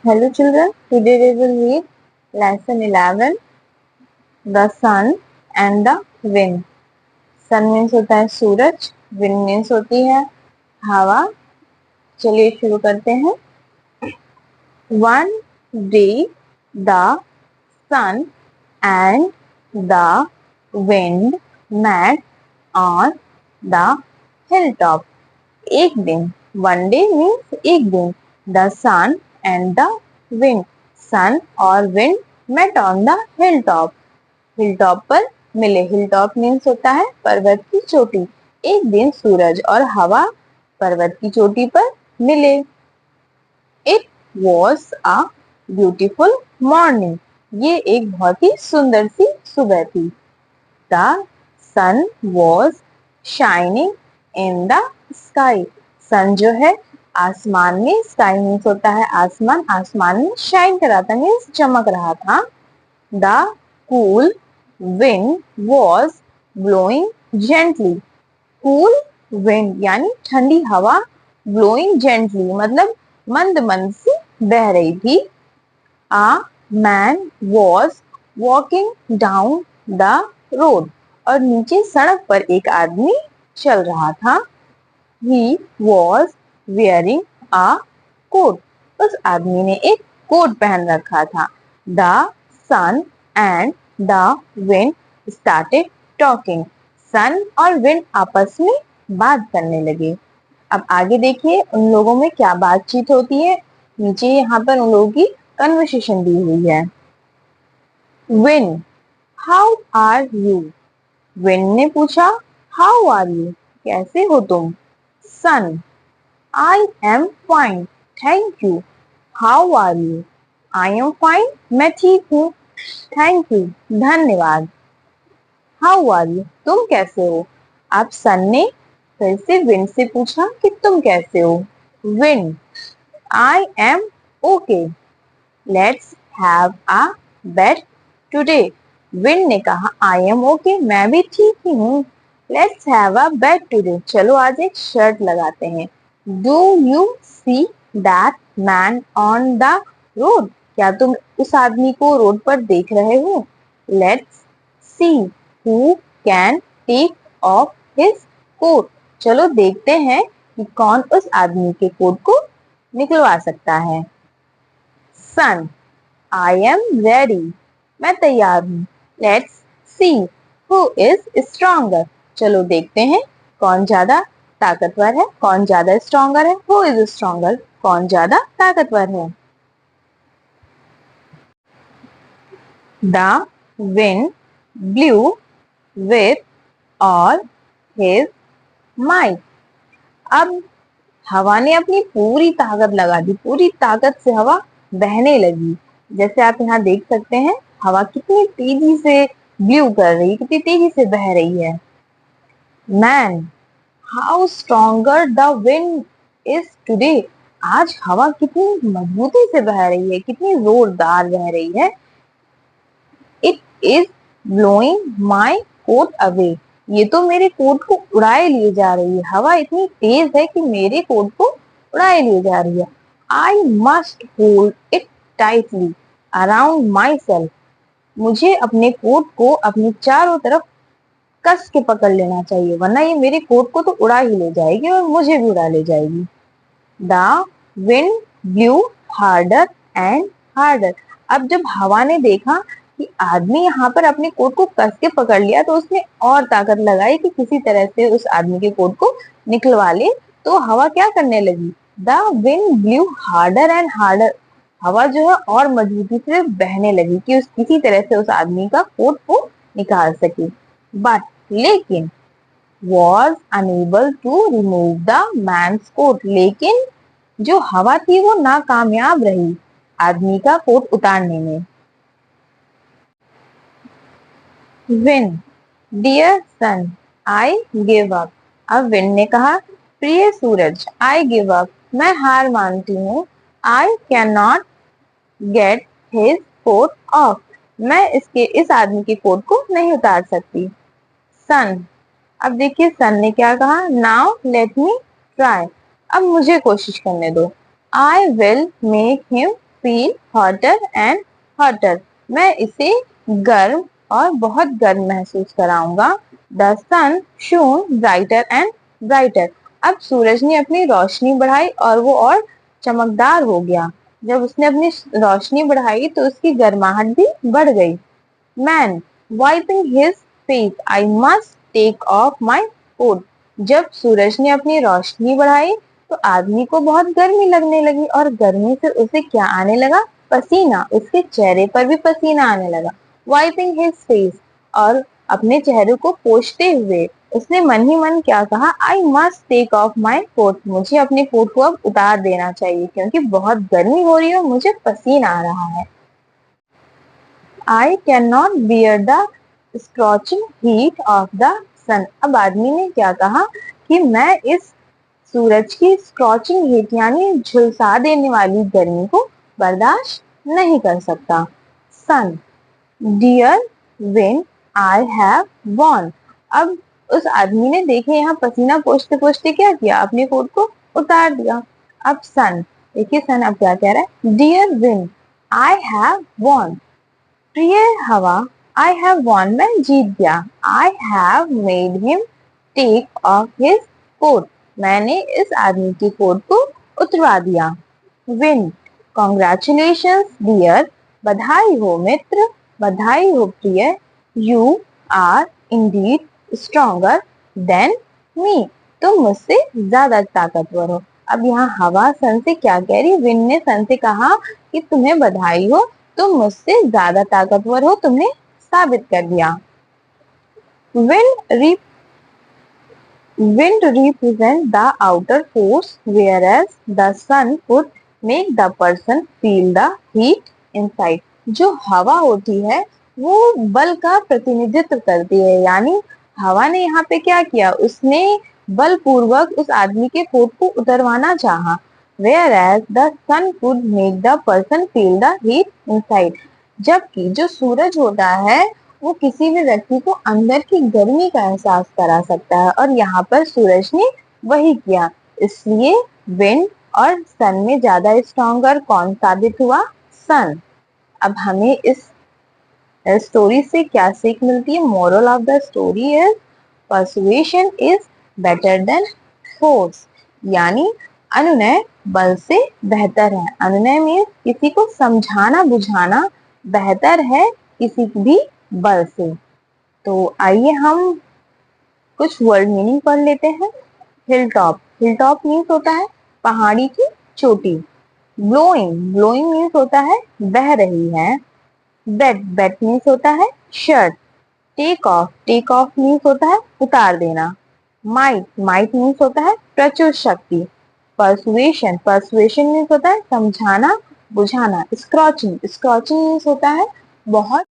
Hello children, today we will read lesson 11, the sun and the wind. Sun means होता है सूरज, wind means होती है हवा। चलिए शुरू करते हैं। One day the sun and the wind met on the hilltop. एक दिन, one day means एक दिन, the sun and the wind, sun और wind met on the hilltop. hilltop पर मिले। hilltop means होता है पर्वत की चोटी। एक दिन सूरज और हवा पर्वत की चोटी पर मिले। It was a beautiful morning. ये एक बहुत ही सुंदर सी सुबह थी। The sun was shining in the sky. सन जो है आसमान में, स्काई मीन्स होता है आसमान, आसमान में शाइन कर रहा था मीन्स चमक रहा था। The cool wind was blowing gently. Cool wind यानी ठंडी हवा, blowing gently मतलब मंद मंद से बह रही थी। A man was walking down the road. और नीचे सड़क पर एक आदमी चल रहा था। He was wearing a coat. उस आदमी ने एक कोट पहन रखा था। The sun and the wind started talking. सन और विंड आपस में बात करने लगे। अब आगे देखिए उन लोगों में क्या बातचीत होती है। नीचे यहाँ पर उन लोगों की कन्वर्सेशन दी हुई है। Wind, how are you? Wind ने पूछा हाउ आर यू, कैसे हो तुम। Sun, I am fine thank you, how are you. I am fine, मैं ठीक हूँ, थैंक यू, धन्यवाद। हाउ आर यू, तुम कैसे हो। अब सन ने फिर से विंड से पूछा कि तुम कैसे हो। Wind, I am okay, let's have a bet today. Wind ने कहा आई एम ओके, मैं भी ठीक ही हूँ। Let's have a bet today, चलो आज एक शर्त लगाते हैं। Do you see that man on the road, क्या तुम उस आदमी को रोड पर देख रहे हो। Let's see who can take off his coat, चलो देखते हैं कि कौन उस आदमी के कोट को निकलवा सकता है। सन, आई एम रेडी, मैं तैयार हूँ। Let's see who is stronger, चलो देखते हैं कौन ज्यादा ताकतवर है, कौन ज्यादा स्ट्रॉन्गर है। हु इज स्ट्रॉन्गर, कौन ज्यादा ताकतवर है। The wind blue with all his might. अब हवा ने अपनी पूरी ताकत लगा दी, पूरी ताकत से हवा बहने लगी। जैसे आप यहाँ देख सकते हैं हवा कितनी तेजी से ब्लू कर रही है, कितनी तेजी से बह रही है। Man, how stronger the wind is today, आज हवा कितनी मजबूती से बह रही है, कितनी जोरदार बह रही है। It is blowing my coat away, ये तो मेरे कोट को उड़ाए लिए जा रही है। हवा इतनी तेज है कि मेरे कोट को उड़ाए लिए जा रही है। I must hold it tightly around my self, मुझे अपने कोट को अपनी चारों तरफ कस के पकड़ लेना चाहिए, वरना ये मेरे कोट को तो उड़ा ही ले जाएगी और मुझे भी उड़ा ले जाएगी। The wind blue harder and harder. अब जब हवा ने देखा कि आदमी यहाँ पर अपने कोट को कस के पकड़ लिया तो उसने और ताकत लगाई कि किसी तरह से उस आदमी के कोट को निकलवा ले। तो हवा क्या करने लगी, the wind blue harder and harder, हवा जो है और मजबूती से बहने लगी कि उस किसी तरह से उस आदमी का कोट को निकाल सके। बट लेकिन was unable to remove the man's coat, लेकिन जो हवा थी वो नाकामयाब रही आदमी का कोट उतारने में। Wind, dear sun I give up. अब विंड ने कहा प्रिय सूरज आई गिव अप, मैं हार मानती हूँ। I can not get his coat off, मैं इस आदमी के कोट को नहीं उतार सकती। सन, अब देखिए सन ने क्या कहा, नाउ लेट मी ट्राई, अब मुझे कोशिश करने दो। I will make him feel hotter and hotter, मैं इसे गर्म और बहुत गर्म महसूस कराऊंगा। The sun shone brighter and brighter, अब सूरज ने अपनी रोशनी बढ़ाई और वो और चमकदार हो गया। जब उसने अपनी रोशनी बढ़ाई तो उसकी गर्माहट भी बढ़ गई। Man wiping his face, I must take off my coat, जब सूरज ने अपनी रोशनी बढ़ाई तो आदमी को बहुत गर्मी लगने लगी और गर्मी से उसे क्या आने लगा, पसीना, उसके चेहरे पर भी पसीना आने लगा। वाइपिंग हिज फेस, और अपने चेहरे को पोंछते हुए उसने मन ही मन क्या कहा, I must take off my coat, मुझे अपने कोट को अब उतार देना चाहिए क्योंकि बहुत गर्मी हो रही है और मुझे पसीना आ रहा है। I cannot bear the scorching heat of the sun, अब आदमी ने क्या कहा कि मैं इस सूरज की स्क्रॉचिंग हीट यानी झुलसा देने वाली गर्मी को बर्दाश्त नहीं कर सकता। Sun, dear wind, I have won, अब उस आदमी ने देखे यहाँ पसीना पोंछते पोंछते क्या किया, अपने कोट को उतार दिया। अब सन, देखिए सन अब क्या कह रहा है, dear wind, I have won, प्रिय हवा, आई हैव वॉन, मैं जीत गया। I have made him take off his coat, मैंने इस आदमी की कोट को उतरवा दिया। विंड, कॉन्ग्रेचुलेशंस डियर, बधाई हो मित्र, बधाई हो प्रिय। You are indeed stronger than me, तुम मुझसे ज्यादा ताकतवर हो। अब यहाँ हवा सन से क्या कह रही, विंड ने सन से कहा कि तुम्हें बधाई हो, तुम मुझसे ज्यादा ताकतवर हो, तुमने साबित कर दिया। Wind represent the outer force, whereas the sun could make the person feel the heat inside. जो हवा होती है वो बल का प्रतिनिधित्व करती है, यानी हवा ने यहाँ पे क्या किया, उसने बलपूर्वक उस आदमी के कोट को उतरवाना चाहा। Whereas the sun could make the person feel the heat inside. जबकि जो सूरज होता है वो किसी भी व्यक्ति को अंदर की गर्मी का एहसास करा सकता है, और यहाँ पर सूरज ने वही किया। इसलिए विंड और सन में ज्यादा स्ट्रॉन्गर कौन साबित हुआ, सन। अब हमें इस स्टोरी से क्या सीख मिलती है, moral of the story is persuasion is better than force, यानी अनुनय बल से बेहतर है। अनुनय में किसी को समझाना बुझाना बेहतर है किसी भी बल से। तो आइए हम कुछ वर्ड मीनिंग पढ़ लेते हैं। Hill top, hill top means होता है पहाड़ी की चोटी। ब्लोइंग, ब्लोइंग मीन्स होता है बह रही है। बेट, बेट मीन्स होता है शर्ट। टेक ऑफ मीन्स होता है उतार देना। माइट, माइट मीन्स होता है प्रचुर शक्ति। परसुएशन, परसुएशन मीन्स होता है समझाना बुझाना। स्क्रॉचिंग, स्क्रॉचिंग मीन्स होता है बहुत